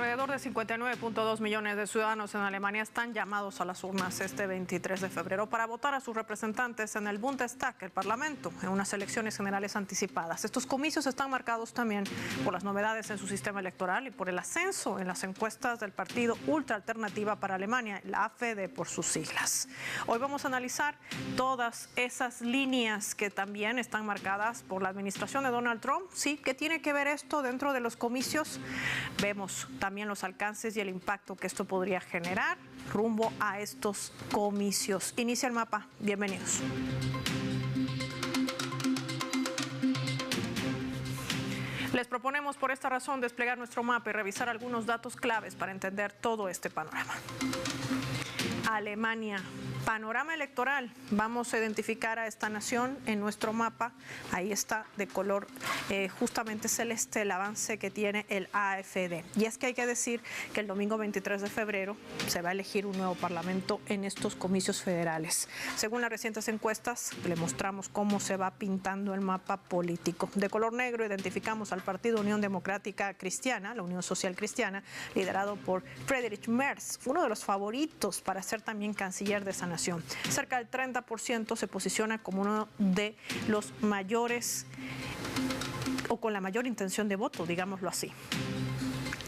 alrededor de 59.2 millones de ciudadanos en Alemania están llamados a las urnas este 23 de febrero para votar a sus representantes en el Bundestag, el Parlamento, en unas elecciones generales anticipadas. Estos comicios están marcados también por las novedades en su sistema electoral y por el ascenso en las encuestas del partido Ultraalternativa para Alemania, la AfD por sus siglas. Hoy vamos a analizar todas esas líneas que también están marcadas por la administración de Donald Trump. Sí, ¿qué tiene que ver esto dentro de los comicios? Vemos también los alcances y el impacto que esto podría generar rumbo a estos comicios. Inicia el mapa. Bienvenidos. Les proponemos por esta razón desplegar nuestro mapa y revisar algunos datos claves para entender todo este panorama. Alemania. Panorama electoral. Vamos a identificar a esta nación en nuestro mapa. Ahí está de color justamente celeste el avance que tiene el AfD. Y es que hay que decir que el domingo 23 de febrero se va a elegir un nuevo parlamento en estos comicios federales. Según las recientes encuestas, le mostramos cómo se va pintando el mapa político. De color negro identificamos al Partido Unión Democrática Cristiana, la Unión Social Cristiana, liderado por Friedrich Merz, uno de los favoritos para ser también canciller de esa nación. Cerca del 30% se posiciona como uno de los mayores o con la mayor intención de voto, digámoslo así.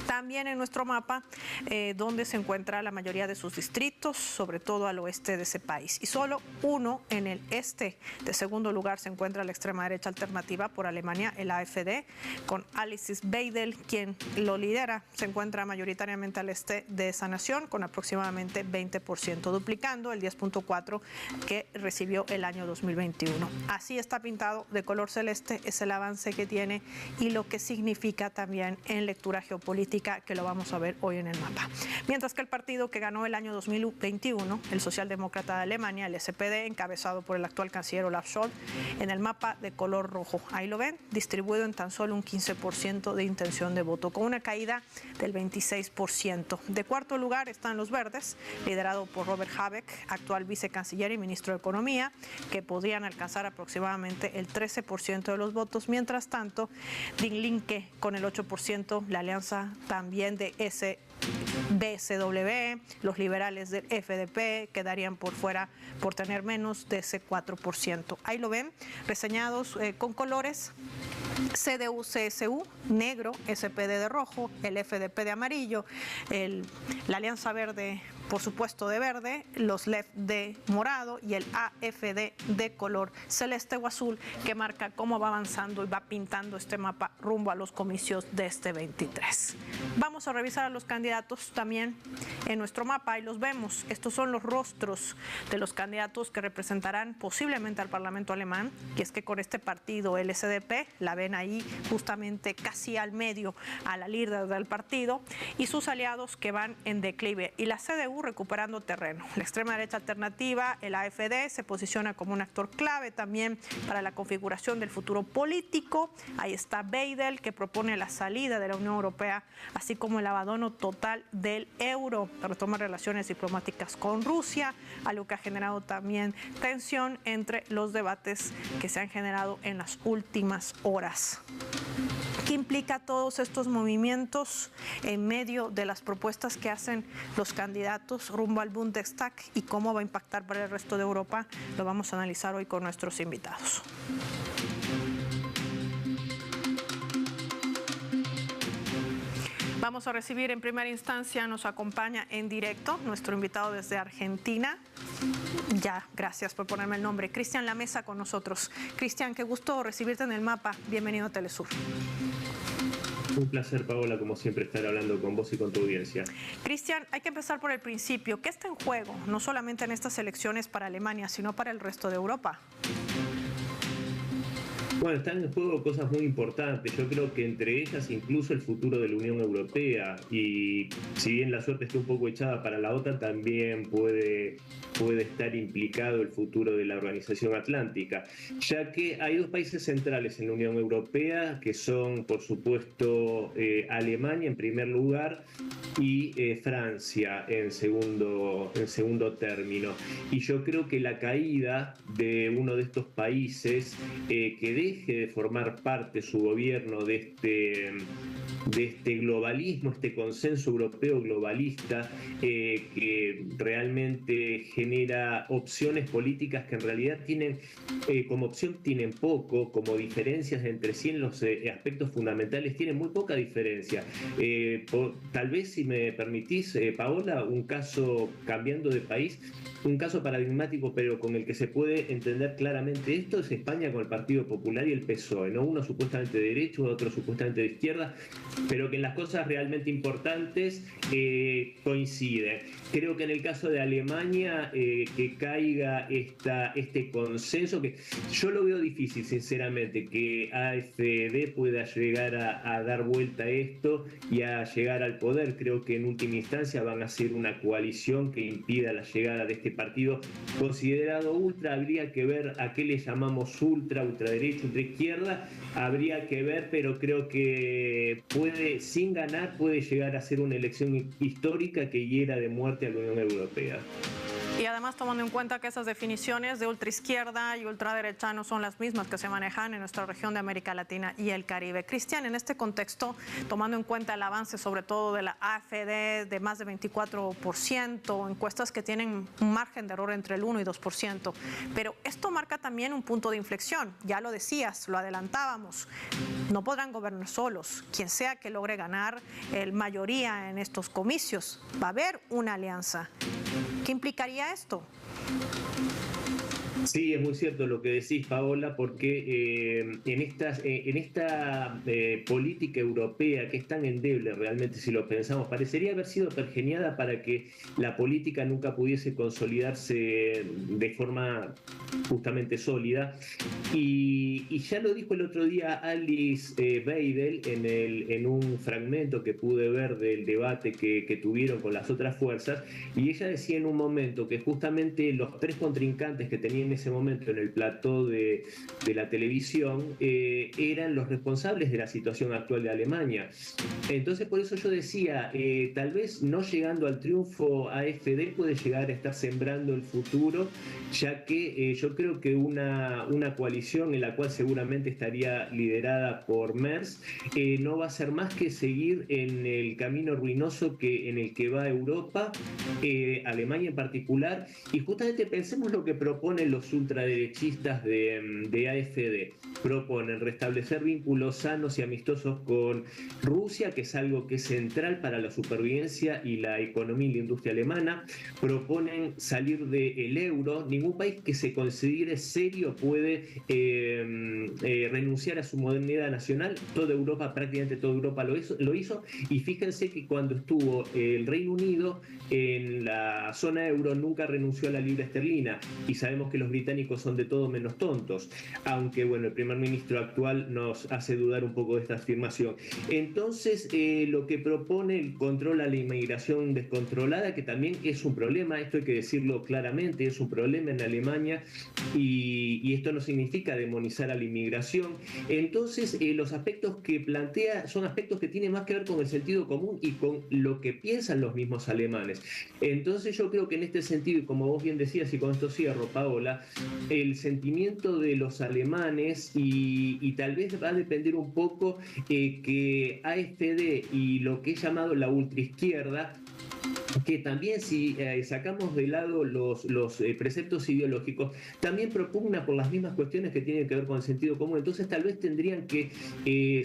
También en nuestro mapa, donde se encuentra la mayoría de sus distritos, sobre todo al oeste de ese país. Y solo uno en el este. De segundo lugar se encuentra la extrema derecha alternativa por Alemania, el AfD, con Alice Weidel, quien lo lidera. Se encuentra mayoritariamente al este de esa nación, con aproximadamente 20%, duplicando el 10.4% que recibió el año 2021. Así está pintado de color celeste, es el avance que tiene y lo que significa también en lectura geopolítica, que lo vamos a ver hoy en el mapa. Mientras que el partido que ganó el año 2021, el socialdemócrata de Alemania, el SPD, encabezado por el actual canciller Olaf Scholz, en el mapa de color rojo. Ahí lo ven, distribuido en tan solo un 15% de intención de voto, con una caída del 26%. De cuarto lugar están los verdes, liderado por Robert Habeck, actual vicecanciller y ministro de Economía, que podrían alcanzar aproximadamente el 13% de los votos. Mientras tanto, Die Linke con el 8%, la alianza también de SBCW, los liberales del FDP quedarían por fuera por tener menos de ese 4%. Ahí lo ven, reseñados con colores: CDU-CSU, negro, SPD de rojo, el FDP de amarillo, la Alianza Verde, por supuesto, de verde, los LEF de morado y el AfD de color celeste o azul, que marca cómo va avanzando y va pintando este mapa rumbo a los comicios de este 23. Vamos a revisar a los candidatos también en nuestro mapa y los vemos. Estos son los rostros de los candidatos que representarán posiblemente al Parlamento alemán, y es que con este partido, el SDP, la ven ahí justamente casi al medio a la líder del partido, y sus aliados que van en declive, y la CDU recuperando terreno. La extrema derecha alternativa, el AfD, se posiciona como un actor clave también para la configuración del futuro político. Ahí está Weidel, que propone la salida de la Unión Europea, así como el abandono total del euro, retomar relaciones diplomáticas con Rusia, algo que ha generado también tensión entre los debates que se han generado en las últimas horas. ¿Qué implica todos estos movimientos en medio de las propuestas que hacen los candidatos rumbo al Bundestag y cómo va a impactar para el resto de Europa? Lo vamos a analizar hoy con nuestros invitados. Vamos a recibir en primera instancia, nos acompaña en directo nuestro invitado desde Argentina. Ya, gracias por ponerme el nombre. Cristian Lamesa con nosotros. Cristian, qué gusto recibirte en el mapa. Bienvenido a Telesur. Un placer, Paola, como siempre, estar hablando con vos y con tu audiencia. Cristian, hay que empezar por el principio. ¿Qué está en juego, no solamente en estas elecciones para Alemania, sino para el resto de Europa? Bueno, están en juego cosas muy importantes. Yo creo que entre ellas incluso el futuro de la Unión Europea. Y si bien la suerte está un poco echada para la OTAN, también puede estar implicado el futuro de la Organización Atlántica, ya que hay dos países centrales en la Unión Europea, que son, por supuesto, Alemania en primer lugar y Francia en segundo término. Y yo creo que la caída de uno de estos países, que deje de formar parte su gobierno de este globalismo, este consenso europeo globalista que realmente genera opciones políticas que en realidad tienen, como opción tienen poco, como diferencias entre sí en los aspectos fundamentales, tienen muy poca diferencia. Tal vez, si me permitís, Paola, un caso, cambiando de país, un caso paradigmático, pero con el que se puede entender claramente esto, es España con el Partido Popular y el PSOE, ¿no? Uno supuestamente de derecha, otro supuestamente de izquierda, pero que en las cosas realmente importantes coinciden. Creo que en el caso de Alemania, que caiga este consenso, que yo lo veo difícil, sinceramente, que AfD pueda llegar a dar vuelta a esto y a llegar al poder. Creo que en última instancia van a ser una coalición que impida la llegada de este partido considerado ultra. Habría que ver a qué le llamamos ultraderecha, ultraizquierda, habría que ver, pero creo que sin ganar, puede llegar a ser una elección histórica que hiera de muerte a la Unión Europea. Y además, tomando en cuenta que esas definiciones de ultraizquierda y ultraderecha no son las mismas que se manejan en nuestra región de América Latina y el Caribe. Cristian, en este contexto, tomando en cuenta el avance sobre todo de la AfD de más de 24%, encuestas que tienen un margen de error entre el 1 y 2%, pero esto marca también un punto de inflexión. Ya lo decías, lo adelantábamos, no podrán gobernar solos. Quien sea que logre ganar el mayoría en estos comicios, va a haber una alianza. ¿Qué implicaría esto? Sí, es muy cierto lo que decís, Paola, porque en esta política europea, que es tan endeble realmente si lo pensamos, parecería haber sido pergeñada para que la política nunca pudiese consolidarse de forma justamente sólida. Y ya lo dijo el otro día Alice Weidel en un fragmento que pude ver del debate que tuvieron con las otras fuerzas, y ella decía en un momento que justamente los tres contrincantes que tenían en ese momento en el plató de la televisión eran los responsables de la situación actual de Alemania. Entonces, por eso yo decía, tal vez no llegando al triunfo AfD puede llegar a estar sembrando el futuro, ya que yo creo que una coalición en la cual seguramente estaría liderada por Merz no va a ser más que seguir en el camino ruinoso en el que va Europa, Alemania en particular, y justamente pensemos lo que proponen los ultraderechistas de AfD. Proponen restablecer vínculos sanos y amistosos con Rusia, que es algo que es central para la supervivencia y la economía y la industria alemana. Proponen salir del euro. Ningún país que se considere serio puede renunciar a su moneda nacional. Toda Europa, prácticamente toda Europa lo hizo. Y fíjense que cuando estuvo el Reino Unido en la zona euro nunca renunció a la libra esterlina, y sabemos que los británicos son de todo menos tontos, aunque bueno, el primer ministro actual nos hace dudar un poco de esta afirmación. Entonces, lo que propone el control a la inmigración descontrolada, que también es un problema, esto hay que decirlo claramente, es un problema en Alemania, y esto no significa demonizar a la inmigración. Entonces, los aspectos que plantea son aspectos que tienen más que ver con el sentido común y con lo que piensan los mismos alemanes. Entonces, yo creo que en este sentido, y como vos bien decías, y con esto cierro, Paola, el sentimiento de los alemanes, y tal vez va a depender un poco que AfD y lo que he llamado la ultraizquierda, que también, si sacamos de lado los preceptos ideológicos, también propugna por las mismas cuestiones que tienen que ver con el sentido común. Entonces tal vez tendrían que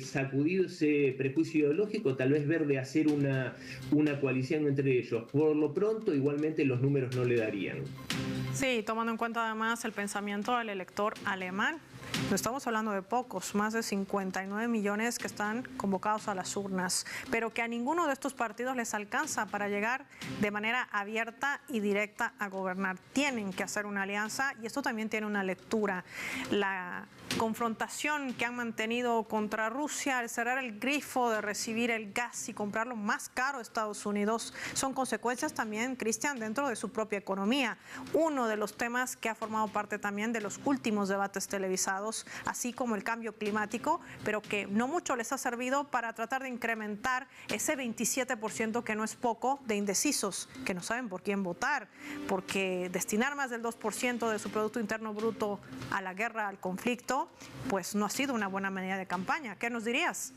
sacudir ese prejuicio ideológico, tal vez ver de hacer una coalición entre ellos. Por lo pronto, igualmente los números no le darían. Sí, tomando en cuenta además el pensamiento del elector alemán. No estamos hablando de pocos, más de 59 millones que están convocados a las urnas, pero que a ninguno de estos partidos les alcanza para llegar de manera abierta y directa a gobernar. Tienen que hacer una alianza, y esto también tiene una lectura. La confrontación que han mantenido contra Rusia al cerrar el grifo de recibir el gas y comprarlo más caro a Estados Unidos son consecuencias también, Cristian, dentro de su propia economía. Uno de los temas que ha formado parte también de los últimos debates televisados pasados, así como el cambio climático, pero que no mucho les ha servido para tratar de incrementar ese 27% que no es poco de indecisos, que no saben por quién votar, porque destinar más del 2% de su Producto Interno Bruto a la guerra, al conflicto, pues no ha sido una buena medida de campaña. ¿Qué nos dirías?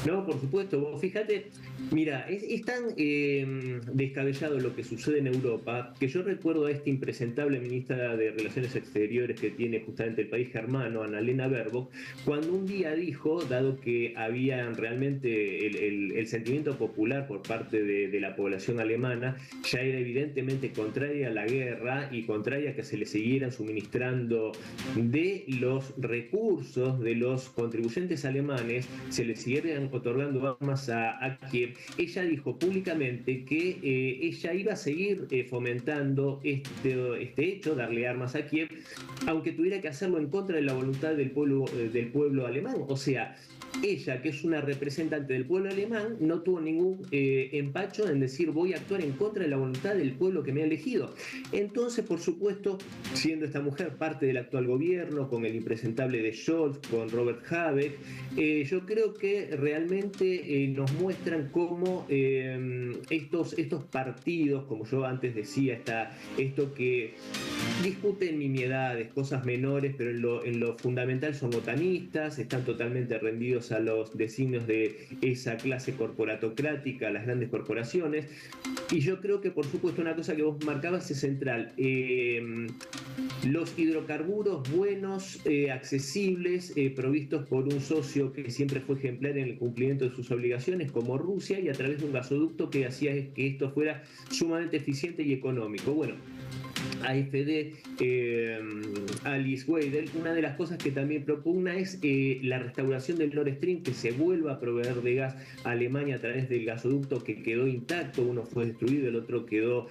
No, por supuesto. Vos fíjate, mira, es tan descabellado lo que sucede en Europa que yo recuerdo a esta impresentable ministra de Relaciones Exteriores que tiene justamente el país germano, Annalena Baerbock, cuando un día dijo, dado que había realmente el sentimiento popular por parte de la población alemana, ya era evidentemente contraria a la guerra y contraria a que se le siguieran suministrando de los recursos de los contribuyentes alemanes, se les siguieran otorgando armas a Kiev. Ella dijo públicamente que ella iba a seguir fomentando este hecho, darle armas a Kiev, aunque tuviera que hacerlo en contra de la voluntad del pueblo alemán. O sea, ella, que es una representante del pueblo alemán, no tuvo ningún empacho en decir voy a actuar en contra de la voluntad del pueblo que me ha elegido. Entonces, por supuesto, siendo esta mujer parte del actual gobierno, con el impresentable de Scholz, con Robert Habeck, yo creo que realmente nos muestran cómo estos partidos, como yo antes decía, esto que discuten nimiedades, cosas menores, pero en lo fundamental son otanistas, están totalmente rendidos a los designios de esa clase corporatocrática, las grandes corporaciones. Y yo creo que, por supuesto, una cosa que vos marcabas es central. Los hidrocarburos buenos, accesibles, provistos por un socio que siempre fue ejemplar en el cumplimiento de sus obligaciones, como Rusia, y a través de un gasoducto que hacía que esto fuera sumamente eficiente y económico. Bueno, AfD, Alice Weidel, una de las cosas que también propugna es la restauración del Nord Stream, que se vuelva a proveer de gas a Alemania a través del gasoducto que quedó intacto, uno fue destruido, el otro quedó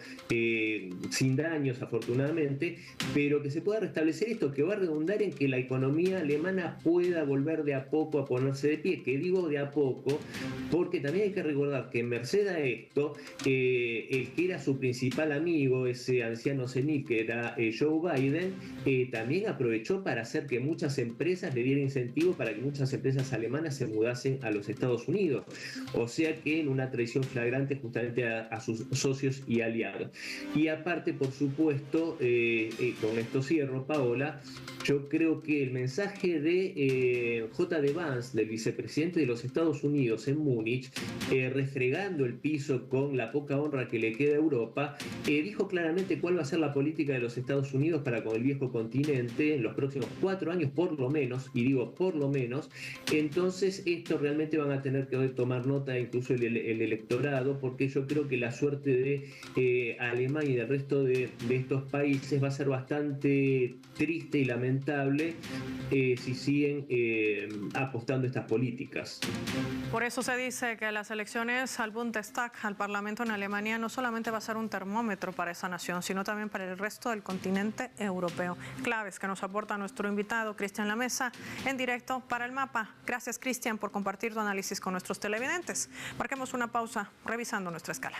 sin daños afortunadamente, pero que se pueda restablecer esto, que va a redundar en que la economía alemana pueda volver de a poco a ponerse de pie, que digo de a poco, porque también hay que recordar que merced a esto, el que era su principal amigo, ese anciano senil que era Joe Biden, también aprovechó para hacer que muchas empresas le dieran incentivo para que muchas empresas alemanas se mudasen a los Estados Unidos. O sea que en una traición flagrante justamente a sus socios y aliados. Y aparte, por supuesto, con esto cierro, Paola, yo creo que el mensaje de J.D. Vance, del vicepresidente de los Estados Unidos en Múnich, refregando el piso con la poca honra que le queda a Europa, dijo claramente cuál va a ser la política de los Estados Unidos para con el viejo continente en los próximos 4 años por lo menos, y digo por lo menos. Entonces esto realmente van a tener que tomar nota incluso el electorado, porque yo creo que la suerte de Alemania y del resto de estos países va a ser bastante triste y lamentable si siguen apostando estas políticas. Por eso se dice que las elecciones al Bundestag, al Parlamento en Alemania, no solamente va a ser un termómetro para esa nación, sino también para el resto del continente europeo. Claves que nos aporta nuestro invitado, Cristian Lamesa, en directo para El Mapa. Gracias, Cristian, por compartir tu análisis con nuestros televidentes. Marquemos una pausa revisando nuestra escala.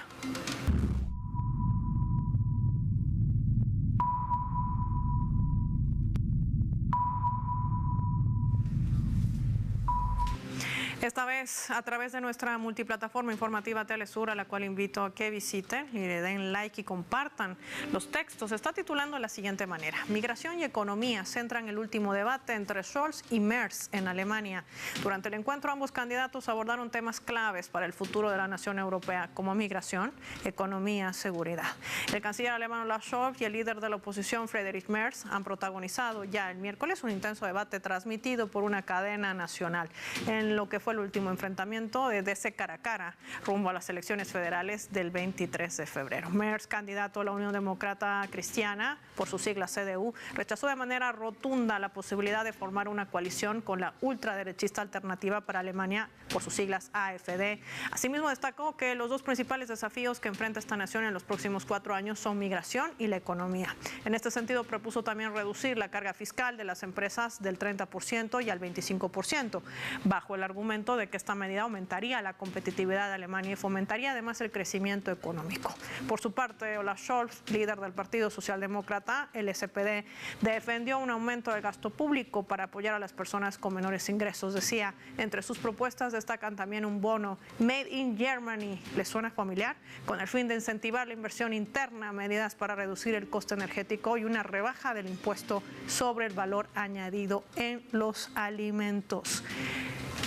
Esta vez a través de nuestra multiplataforma informativa Telesur, a la cual invito a que visiten y le den like y compartan los textos. Está titulando de la siguiente manera: Migración y economía centran el último debate entre Scholz y Merz en Alemania. Durante el encuentro, ambos candidatos abordaron temas claves para el futuro de la nación europea, como migración, economía, seguridad. El canciller alemán Olaf Scholz y el líder de la oposición Friedrich Merz han protagonizado ya el miércoles un intenso debate transmitido por una cadena nacional, en lo que fue el último enfrentamiento de ese cara a cara rumbo a las elecciones federales del 23 de febrero. Merz, candidato a la Unión Demócrata Cristiana, por sus siglas CDU, rechazó de manera rotunda la posibilidad de formar una coalición con la ultraderechista Alternativa para Alemania, por sus siglas AfD. Asimismo, destacó que los dos principales desafíos que enfrenta esta nación en los próximos 4 años son migración y la economía. En este sentido, propuso también reducir la carga fiscal de las empresas del 30% y al 25%, bajo el argumento punto de que esta medida aumentaría la competitividad de Alemania y fomentaría además el crecimiento económico. Por su parte, Olaf Scholz, líder del Partido Socialdemócrata, el SPD, defendió un aumento del gasto público para apoyar a las personas con menores ingresos. Decía, entre sus propuestas destacan también un bono Made in Germany, ¿les suena familiar? Con el fin de incentivar la inversión interna, medidas para reducir el coste energético y una rebaja del impuesto sobre el valor añadido en los alimentos.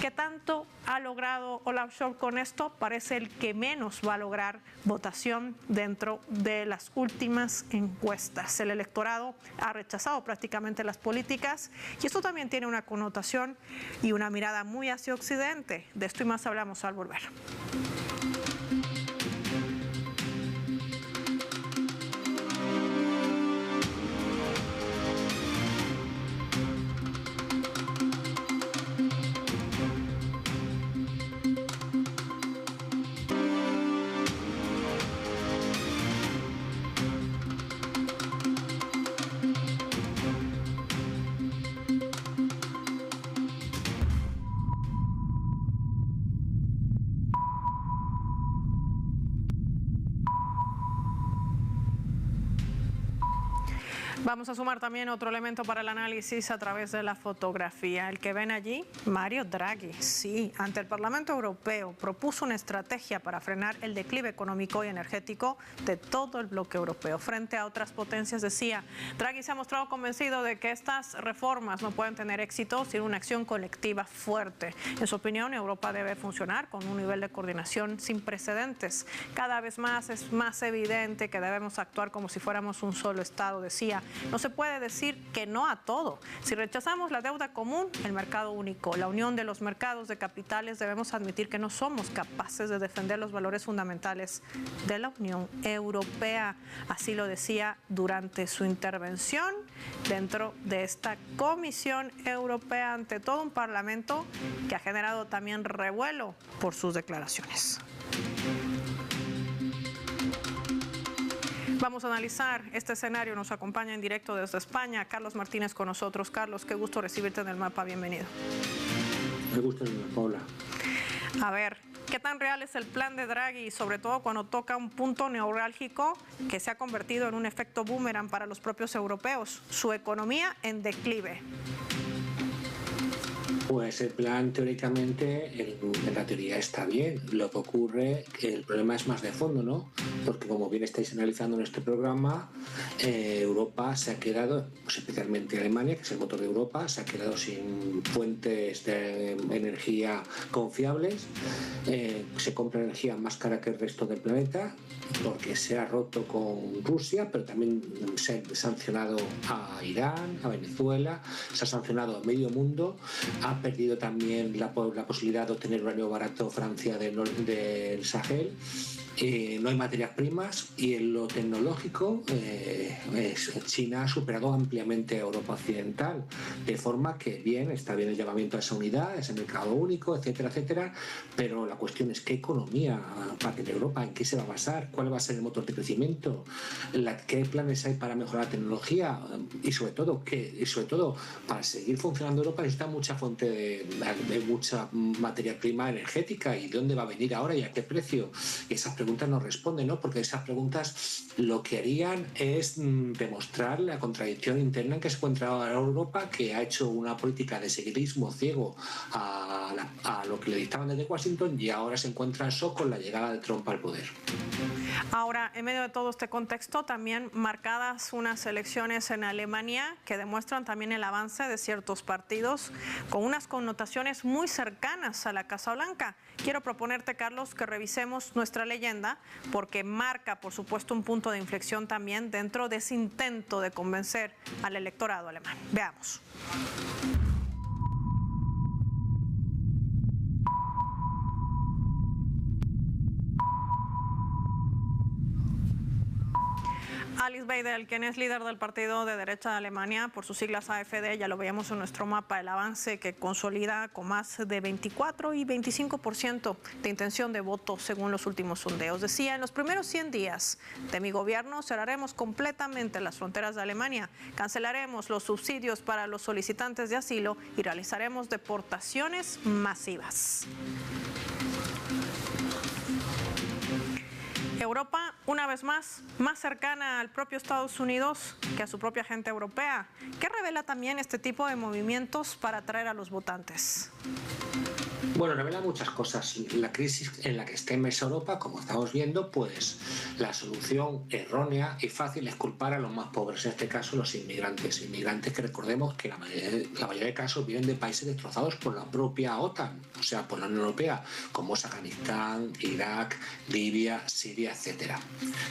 ¿Qué tanto ha logrado Olaf Scholz con esto? Parece el que menos va a lograr votación dentro de las últimas encuestas. El electorado ha rechazado prácticamente las políticas y esto también tiene una connotación y una mirada muy hacia Occidente. De esto y más hablamos al volver. Vamos a sumar también otro elemento para el análisis a través de la fotografía. El que ven allí, Mario Draghi, sí, ante el Parlamento Europeo propuso una estrategia para frenar el declive económico y energético de todo el bloque europeo. Frente a otras potencias, decía, Draghi se ha mostrado convencido de que estas reformas no pueden tener éxito sin una acción colectiva fuerte. En su opinión, Europa debe funcionar con un nivel de coordinación sin precedentes. Cada vez más es más evidente que debemos actuar como si fuéramos un solo Estado, decía. No se puede decir que no a todo. Si rechazamos la deuda común, el mercado único, la unión de los mercados de capitales, debemos admitir que no somos capaces de defender los valores fundamentales de la Unión Europea. Así lo decía durante su intervención dentro de esta Comisión Europea ante todo un Parlamento que ha generado también revuelo por sus declaraciones. Vamos a analizar este escenario. Nos acompaña en directo desde España Carlos Martínez con nosotros. Carlos, qué gusto recibirte en el mapa. Bienvenido. Me gusta, Paula. A ver, ¿qué tan real es el plan de Draghi, sobre todo cuando toca un punto neurálgico que se ha convertido en un efecto boomerang para los propios europeos? Su economía en declive. Pues el plan teóricamente, en la teoría está bien. Lo que ocurre, que el problema es más de fondo, ¿no? Porque como bien estáis analizando en este programa, Europa se ha quedado, pues especialmente Alemania, que es el motor de Europa, se ha quedado sin fuentes de energía confiables. Se compra energía más cara que el resto del planeta porque se ha roto con Rusia, pero también se ha sancionado a Irán, a Venezuela, se ha sancionado a medio mundo. Ha perdido también la posibilidad de obtener uranio barato Francia del Sahel. No hay materias primas y en lo tecnológico China ha superado ampliamente a Europa Occidental, de forma que está bien el llamamiento a esa unidad, a ese mercado único, etcétera, etcétera, pero la cuestión es qué economía va a tener Europa, en qué se va a basar, cuál va a ser el motor de crecimiento, qué planes hay para mejorar la tecnología y sobre todo para seguir funcionando Europa necesita mucha fuente de mucha materia prima energética y de dónde va a venir ahora y a qué precio. Y esas preguntas no responden, ¿no? Porque esas preguntas lo que harían es demostrar la contradicción interna en que se encuentra ahora Europa, que ha hecho una política de seguidismo ciego a lo que le dictaban desde Washington y ahora se encuentra en shock con la llegada de Trump al poder. Ahora, en medio de todo este contexto, también marcadas unas elecciones en Alemania que demuestran también el avance de ciertos partidos con unas connotaciones muy cercanas a la Casa Blanca. Quiero proponerte, Carlos, que revisemos nuestra leyenda porque marca, por supuesto, un punto de inflexión también dentro de ese intento de convencer al electorado alemán. Veamos. Alice Weidel, quien es líder del partido de derecha de Alemania, por sus siglas AfD, ya lo veíamos en nuestro mapa, el avance que consolida con más de 24 y 25% de intención de voto según los últimos sondeos. Decía, en los primeros 100 días de mi gobierno cerraremos completamente las fronteras de Alemania, cancelaremos los subsidios para los solicitantes de asilo y realizaremos deportaciones masivas. Europa, una vez más cercana al propio Estados Unidos que a su propia gente europea. ¿Qué revela también este tipo de movimientos para atraer a los votantes? Bueno, revela muchas cosas. La crisis en la que está inmersa Europa, como estamos viendo, pues la solución errónea y fácil es culpar a los más pobres, en este caso los inmigrantes. Inmigrantes que recordemos que la mayoría de casos vienen de países destrozados por la propia OTAN, o sea, por la Unión Europea, como es Afganistán, Irak, Libia, Siria, etcétera.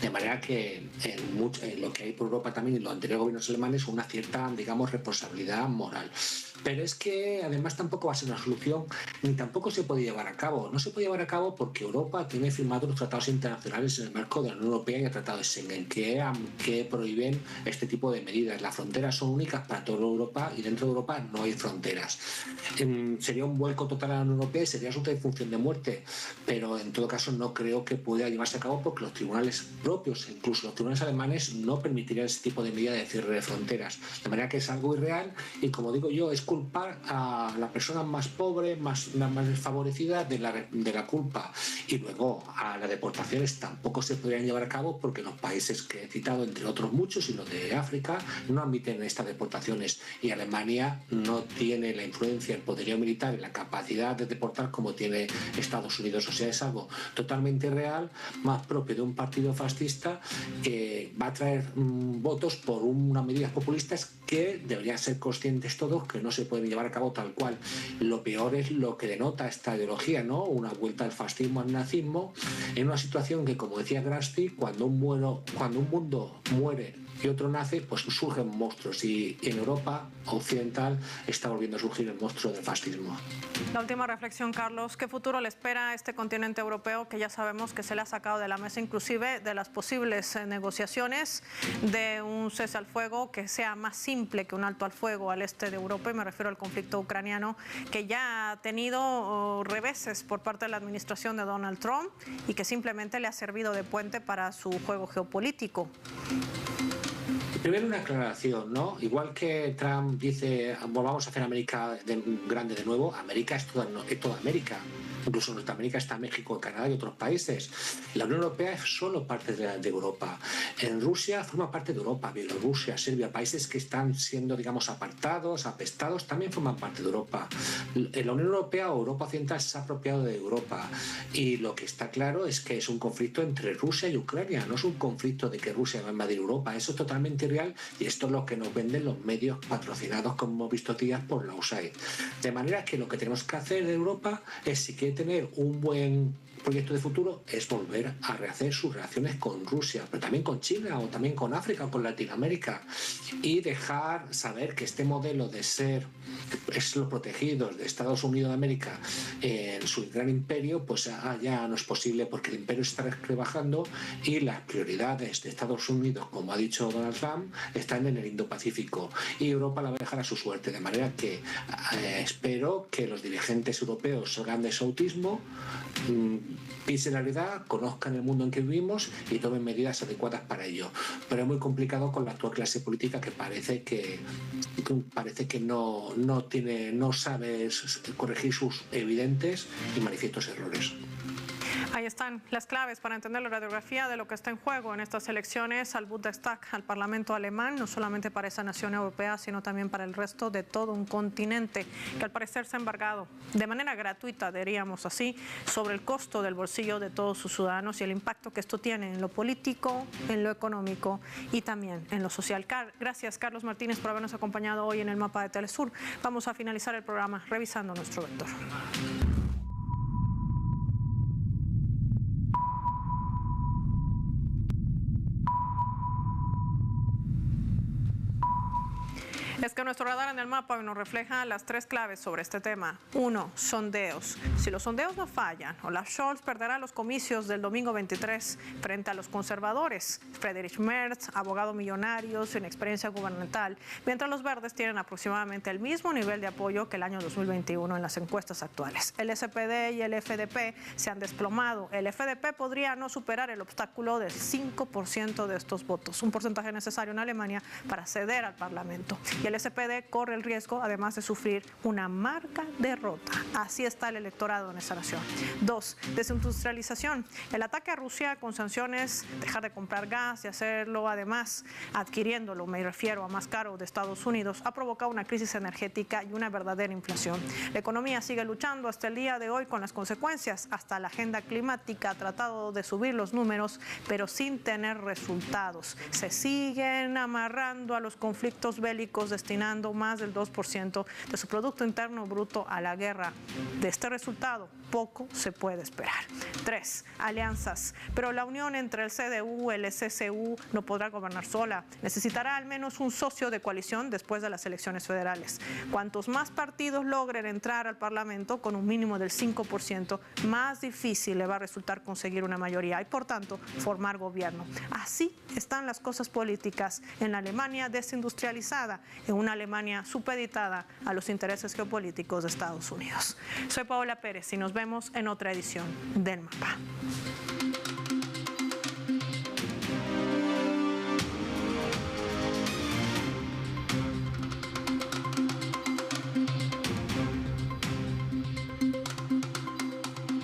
De manera que en lo que hay por Europa también y los anteriores gobiernos alemanes una cierta, digamos, responsabilidad moral. Pero es que además tampoco va a ser una solución ni tampoco se puede llevar a cabo. No se puede llevar a cabo porque Europa tiene firmados los tratados internacionales en el marco de la Unión Europea y el Tratado de Schengen que prohíben este tipo de medidas. Las fronteras son únicas para toda Europa y dentro de Europa no hay fronteras. Sería un vuelco total a la Unión Europea y sería asunto de función de muerte, pero en todo caso no creo que pueda llevarse a cabo porque los tribunales propios, incluso los tribunales alemanes, no permitirían ese tipo de medida de cierre de fronteras. De manera que es algo irreal y, como digo yo, es culpar a la persona más pobre, más desfavorecida de la culpa. Y luego a las deportaciones tampoco se podrían llevar a cabo porque los países que he citado, entre otros muchos, y los de África, no admiten estas deportaciones. Y Alemania no tiene la influencia, el poderío militar y la capacidad de deportar como tiene Estados Unidos. O sea, es algo totalmente irreal, más propio de un partido fascista que va a traer votos por unas medidas populistas que deberían ser conscientes todos que no se pueden llevar a cabo tal cual. Lo peor es lo que denota esta ideología, ¿no? Una vuelta al fascismo, al nazismo, en una situación que, como decía Gramsci, cuando un mundo muere y otro nace, pues surgen monstruos, y en Europa occidental está volviendo a surgir el monstruo del fascismo. La última reflexión, Carlos, ¿qué futuro le espera a este continente europeo que ya sabemos que se le ha sacado de la mesa inclusive de las posibles negociaciones de un cese al fuego que sea más simple que un alto al fuego al este de Europa? Y me refiero al conflicto ucraniano, que ya ha tenido reveses por parte de la administración de Donald Trump y que simplemente le ha servido de puente para su juego geopolítico. Primero una aclaración, ¿no? Igual que Trump dice, volvamos a hacer América grande de nuevo, América es toda América. Incluso en Norteamérica está México, Canadá y otros países. La Unión Europea es solo parte de Europa. En Rusia forma parte de Europa. Bielorrusia, Serbia, países que están siendo, digamos, apartados, apestados, también forman parte de Europa. La Unión Europea o Europa Occidental se ha apropiado de Europa. Y lo que está claro es que es un conflicto entre Rusia y Ucrania. No es un conflicto de que Rusia va a invadir Europa. Eso es totalmente irreal y esto es lo que nos venden los medios patrocinados, como hemos visto días, por la USAID. De manera que lo que tenemos que hacer en Europa es, si quiere tener un buen proyecto de futuro, es volver a rehacer sus relaciones con Rusia, pero también con China o también con África o con Latinoamérica, y dejar saber que este modelo de ser los protegidos de Estados Unidos de América en su gran imperio, pues ya no es posible, porque el imperio está rebajando y las prioridades de Estados Unidos, como ha dicho Donald Trump, están en el Indo-Pacífico y Europa la va a dejar a su suerte. De manera que espero que los dirigentes europeos salgan de su autismo, piensen la realidad, conozcan el mundo en que vivimos y tomen medidas adecuadas para ello. Pero es muy complicado con la actual clase política, que parece que no sabe corregir sus evidentes y manifiestos errores. Ahí están las claves para entender la radiografía de lo que está en juego en estas elecciones al Bundestag, al Parlamento alemán, no solamente para esa nación europea, sino también para el resto de todo un continente que al parecer se ha embargado de manera gratuita, diríamos así, sobre el costo del bolsillo de todos sus ciudadanos y el impacto que esto tiene en lo político, en lo económico y también en lo social. Gracias, Carlos Martínez, por habernos acompañado hoy en el mapa de Telesur. Vamos a finalizar el programa revisando nuestro vector. Es que nuestro radar en el mapa hoy nos refleja las 3 claves sobre este tema. 1. Sondeos. Si los sondeos no fallan, Olaf Scholz perderá los comicios del domingo 23 frente a los conservadores. Friedrich Merz, abogado millonario sin experiencia gubernamental, mientras los verdes tienen aproximadamente el mismo nivel de apoyo que el año 2021 en las encuestas actuales. El SPD y el FDP se han desplomado. El FDP podría no superar el obstáculo del 5% de estos votos, un porcentaje necesario en Alemania para ceder al Parlamento. Y el SPD corre el riesgo, además de sufrir una amarga derrota. Así está el electorado en esa nación. 2. Desindustrialización. El ataque a Rusia con sanciones, dejar de comprar gas y hacerlo además adquiriéndolo, me refiero a más caro de Estados Unidos, ha provocado una crisis energética y una verdadera inflación. La economía sigue luchando hasta el día de hoy con las consecuencias. Hasta la agenda climática ha tratado de subir los números, pero sin tener resultados. Se siguen amarrando a los conflictos bélicos, destinando más del 2% de su Producto Interno Bruto a la guerra. De este resultado, poco se puede esperar. 3. Alianzas. Pero la unión entre el CDU y el CSU no podrá gobernar sola. Necesitará al menos un socio de coalición después de las elecciones federales. Cuantos más partidos logren entrar al Parlamento con un mínimo del 5%, más difícil le va a resultar conseguir una mayoría y, por tanto, formar gobierno. Así están las cosas políticas en la Alemania desindustrializada, en una Alemania supeditada a los intereses geopolíticos de Estados Unidos. Soy Paola Pérez y nos vemos en otra edición del Mapa.